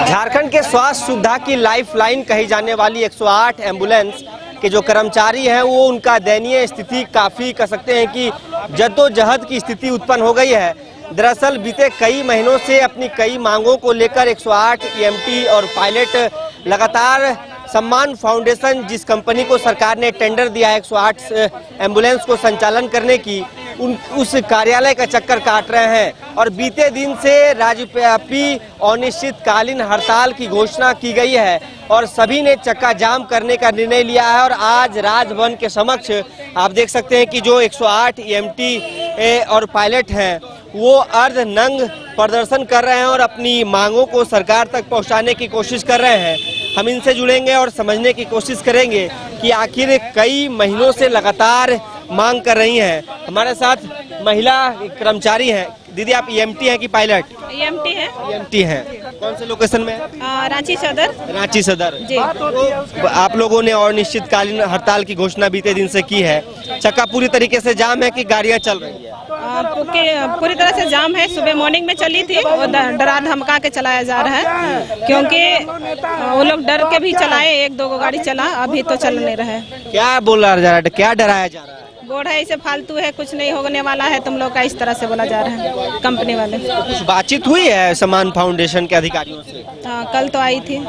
झारखंड के स्वास्थ्य सुविधा की लाइफलाइन कही जाने वाली 108 एम्बुलेंस के जो कर्मचारी हैं वो उनका दयनीय स्थिति काफ़ी कह सकते हैं कि जद्दोजहद की स्थिति उत्पन्न हो गई है। दरअसल बीते कई महीनों से अपनी कई मांगों को लेकर 108 ईएमटी और पायलट लगातार सम्मान फाउंडेशन जिस कंपनी को सरकार ने टेंडर दिया है 108 एम्बुलेंस को संचालन करने की उस कार्यालय का चक्कर काट रहे हैं और बीते दिन से राज्यव्यापी अनिश्चितकालीन हड़ताल की घोषणा की गई है और सभी ने चक्का जाम करने का निर्णय लिया है। और आज राजभवन के समक्ष आप देख सकते हैं कि जो 108 ईएमटी और पायलट हैं वो अर्ध नंग प्रदर्शन कर रहे हैं और अपनी मांगों को सरकार तक पहुंचाने की कोशिश कर रहे हैं। हम इनसे जुड़ेंगे और समझने की कोशिश करेंगे कि आखिर कई महीनों से लगातार मांग कर रही हैं। हमारे साथ महिला कर्मचारी हैं। दीदी आप ईएमटी हैं कि पायलट? ईएमटी है। ईएमटी हैं। कौन से लोकेशन में है? रांची सदर। रांची सदर जी। तो आप लोगों ने अनिश्चितकालीन हड़ताल की घोषणा बीते दिन से की है। चक्का पूरी तरीके से जाम है कि गाड़ियां चल रही है? पूरी तरह से जाम है। सुबह मॉर्निंग में चली थी और डरा धमका के चलाया जा रहा है क्योंकि वो लोग डर के भी चलाए। एक दो गाड़ी चला, अभी तो चल नहीं रहा है। क्या बोला जा रहा है, क्या डराया जा रहा है? बोर्ड है ऐसे फालतू है, कुछ नहीं होने वाला है तुम लोग का, इस तरह से बोला जा रहा है कंपनी वाले। कुछ बातचीत हुई है सम्मान फाउंडेशन के अधिकारियों से? हाँ, कल तो आई थी।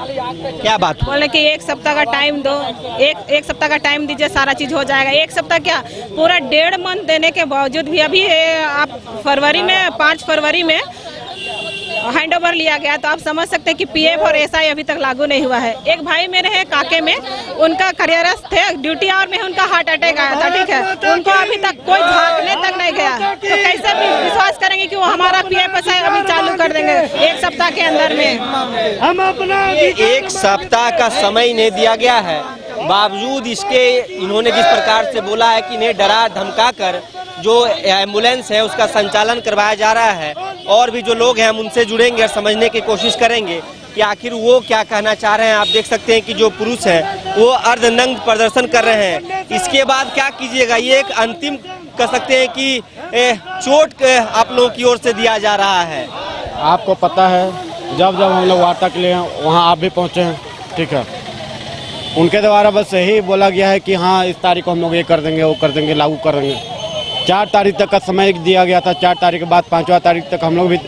क्या बात? बोले कि एक सप्ताह का टाइम दो, एक सप्ताह का टाइम दीजिए, सारा चीज हो जाएगा। एक सप्ताह क्या, पूरा 1.5 मंथ देने के बावजूद भी अभी आप 5 फरवरी में हैंड ओवर लिया गया, तो आप समझ सकते हैं कि पीएफ और एसआई अभी तक लागू नहीं हुआ है। एक भाई मेरे हैं काके में, उनका कार्यरत थे, ड्यूटी आवर में उनका हार्ट अटैक आया था, ठीक है, उनको अभी तक कोई झांकने तक नहीं गया, तो कैसे भी विश्वास करेंगे कि वो हमारा पीएफ एसआई अभी चालू कर देंगे एक सप्ताह के अंदर में? हम अपना एक सप्ताह का समय इन्हें दिया गया है, बावजूद इसके इन्होंने जिस प्रकार से बोला है कि इन्हें डरा धमका कर जो एम्बुलेंस है उसका संचालन करवाया जा रहा है। और भी जो लोग हैं हम उनसे जुड़ेंगे और समझने की कोशिश करेंगे कि आखिर वो क्या कहना चाह रहे हैं। आप देख सकते हैं कि जो पुरुष हैं वो अर्धनग्न प्रदर्शन कर रहे हैं। इसके बाद क्या कीजिएगा, ये एक अंतिम कह सकते हैं कि चोट आप लोगों की ओर से दिया जा रहा है। आपको पता है जब हम लोग वार्ता के लिए वहाँ आप भी पहुँचे हैं, ठीक है, उनके द्वारा बस यही बोला गया है कि हाँ इस तारीख को हम लोग ये कर देंगे, वो कर देंगे, लागू कर देंगे। 4 तारीख तक का समय दिया गया था। 4 तारीख के बाद 5वां तारीख तक हम लोग भी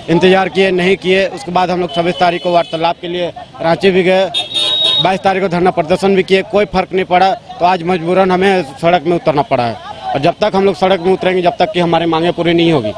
इंतजार किए, नहीं किए। उसके बाद हम लोग 26 तारीख को वार्तालाप के लिए रांची भी गए, 22 तारीख को धरना प्रदर्शन भी किए, कोई फर्क नहीं पड़ा। तो आज मजबूरन हमें सड़क में उतरना पड़ा है और जब तक हम लोग सड़क में उतरेंगे जब तक कि हमारी मांगें पूरी नहीं होगी।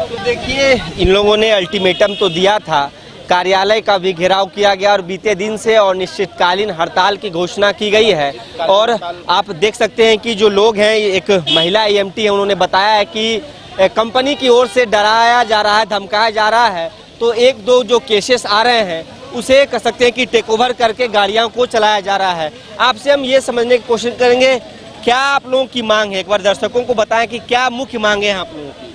तो देखिए इन लोगों ने अल्टीमेटम तो दिया था, कार्यालय का भी घेराव किया गया और बीते दिन से अनिश्चितकालीन हड़ताल की घोषणा की गई है। और आप देख सकते हैं कि जो लोग हैं, एक महिला ईएमटी है, उन्होंने बताया है कि कंपनी की ओर से डराया जा रहा है, धमकाया जा रहा है। तो 1-2 जो केसेस आ रहे हैं उसे कह सकते हैं कि टेक ओवर करके गाड़ियों को चलाया जा रहा है। आपसे हम ये समझने की कोशिश करेंगे क्या आप लोगों की मांग है, एक बार दर्शकों को बताएं कि क्या मुख्य मांगे हैं आप लोगों की?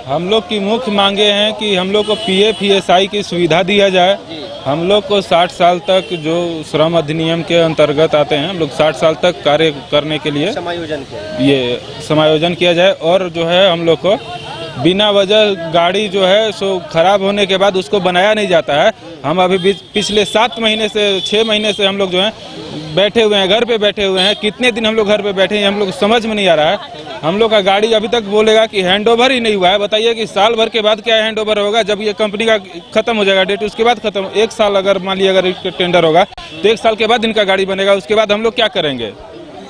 हम लोग की मुख्य मांगे हैं कि हम लोग को पीएफ ईएसआई की सुविधा दिया जाए। हम लोग को 60 साल तक जो श्रम अधिनियम के अंतर्गत आते हैं, हम लोग 60 साल तक कार्य करने के लिए समायोजन किया जाए। और जो है हम लोग को बिना वजह गाड़ी जो है सो खराब होने के बाद उसको बनाया नहीं जाता है। हम अभी पिछले 7 महीने से 6 महीने से हम लोग जो है बैठे हुए हैं, घर पे बैठे हुए हैं। कितने दिन हम लोग घर पे बैठे हैं हम लोग समझ में नहीं आ रहा है। हम लोग का गाड़ी अभी तक बोलेगा कि हैंडओवर ही नहीं हुआ है। बताइए कि साल भर के बाद क्या हैंडओवर होगा? जब ये कंपनी का खत्म हो जाएगा डेट, उसके बाद खत्म। 1 साल अगर मान लिया अगर टेंडर होगा तो 1 साल के बाद इनका गाड़ी बनेगा। उसके बाद हम लोग क्या करेंगे?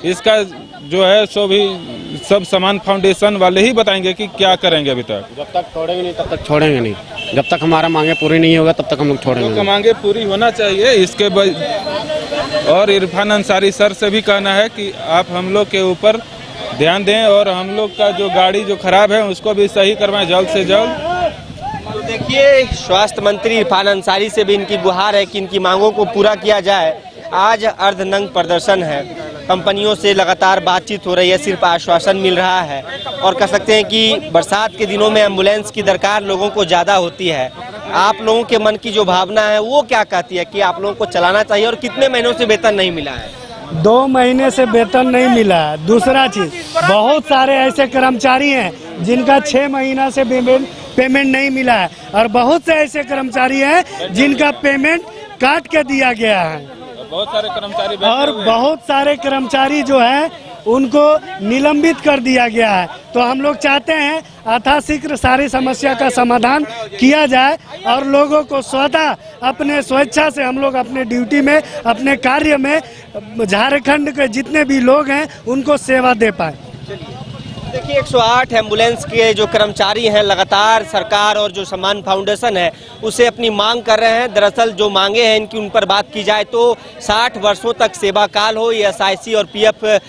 इसका जो है सो भी सब सम्मान फाउंडेशन वाले ही बताएंगे कि क्या करेंगे। अभी तक जब तक छोड़ेंगे नहीं तब तक छोड़ेंगे नहीं, जब तक हमारा मांगे पूरी नहीं होगा तब तक हम लोग छोड़ेंगे नहीं। मांगे पूरी होना चाहिए इसके और इरफान अंसारी सर से भी कहना है कि आप हम लोग के ऊपर ध्यान दें और हम लोग का जो गाड़ी जो खराब है उसको भी सही करवाएं जल्द से जल्द। तो देखिए स्वास्थ्य मंत्री इरफान अंसारी से भी इनकी गुहार है कि इनकी मांगों को पूरा किया जाए। आज अर्धनग्न प्रदर्शन है, कंपनियों से लगातार बातचीत हो रही है, सिर्फ आश्वासन मिल रहा है। और कह सकते हैं कि बरसात के दिनों में एम्बुलेंस की दरकार लोगों को ज़्यादा होती है। आप लोगों के मन की जो भावना है वो क्या कहती है कि आप लोगों को चलाना चाहिए? और कितने महीनों से वेतन नहीं मिला है? 2 महीने से वेतन नहीं मिला है। दूसरा चीज, बहुत सारे ऐसे कर्मचारी हैं जिनका 6 महीना से पेमेंट नहीं मिला है और बहुत से ऐसे कर्मचारी हैं जिनका पेमेंट काट के दिया गया है बहुत सारे कर्मचारी और बहुत सारे कर्मचारी जो है उनको निलंबित कर दिया गया है। तो हम लोग चाहते हैं यथाशीघ्र सारी समस्या का समाधान किया जाए और लोगों को स्वतः अपने स्वेच्छा से हम लोग अपने ड्यूटी में अपने कार्य में झारखंड के जितने भी लोग हैं उनको सेवा दे पाए। देखिए 108 एम्बुलेंस के जो कर्मचारी हैं लगातार सरकार और जो सम्मान फाउंडेशन है उसे अपनी मांग कर रहे हैं। दरअसल जो मांगे हैं इनकी उन पर बात की जाए तो 60 वर्षों तक सेवा काल हो, ESIC और PF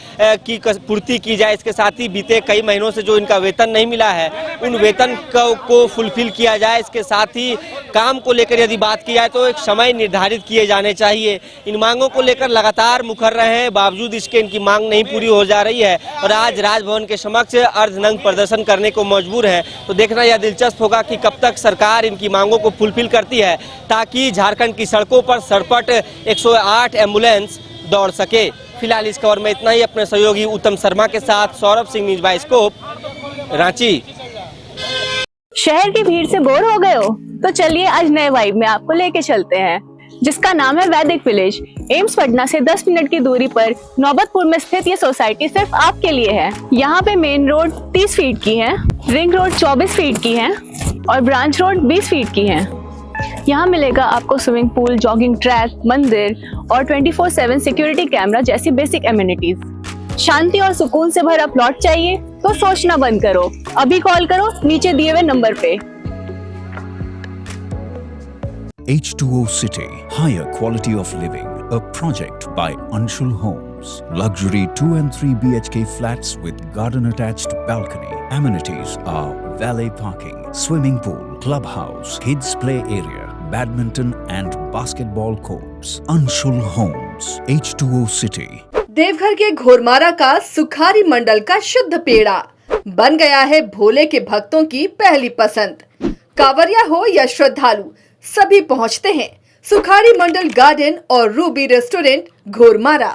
की पूर्ति की जाए। इसके साथ ही बीते कई महीनों से जो इनका वेतन नहीं मिला है उन वेतन को फुलफिल किया जाए। इसके साथ ही काम को लेकर यदि बात की जाए तो एक समय निर्धारित किए जाने चाहिए। इन मांगों को लेकर लगातार मुखर रहे हैं, बावजूद इसके इनकी मांग नहीं पूरी हो जा रही है और आज राजभवन के समक्ष अर्धनग्न प्रदर्शन करने को मजबूर है। तो देखना यह दिलचस्प होगा कि कब तक सरकार इनकी मांगों को फुलफिल करती है ताकि झारखंड की सड़कों पर सरपट 108 एम्बुलेंस दौड़ सके। फिलहाल इस खबर में इतना ही। अपने सहयोगी उत्तम शर्मा के साथ सौरभ सिंह, न्यूज़ बाइस्कोप, रांची। शहर की भीड़ से बोर हो गए हो तो चलिए आज नए वाइब में आपको लेके चलते हैं जिसका नाम है वैदिक विलेज। एम्स पटना से 10 मिनट की दूरी पर नौबतपुर में स्थित ये सोसाइटी सिर्फ आपके लिए है। यहाँ पे मेन रोड 30 फीट की है, रिंग रोड 24 फीट की है और ब्रांच रोड 20 फीट की है। यहाँ मिलेगा आपको स्विमिंग पूल, जॉगिंग ट्रैक, मंदिर और 24/7 सिक्योरिटी कैमरा जैसी बेसिक एमिनिटीज। शांति और सुकून से भरा प्लॉट चाहिए तो सोचना बंद करो, अभी कॉल करो नीचे दिए हुए नंबर पे। H2O City, higher quality of living, a project by Anshul Homes. Luxury 2 and 3 BHK flats with garden attached balcony. Amenities are valet parking, swimming pool, clubhouse, kids play area, badminton and basketball courts. Anshul Homes, H2O City. Deoghar के घोरमारा का सुखारी मंडल का शुद्ध पेड़ा बन गया है भोले के भक्तों की पहली पसंद। कांवरिया हो या श्रद्धालु सभी पहुंचते हैं सुखारी मंडल गार्डन और रूबी रेस्टोरेंट घोरमारा।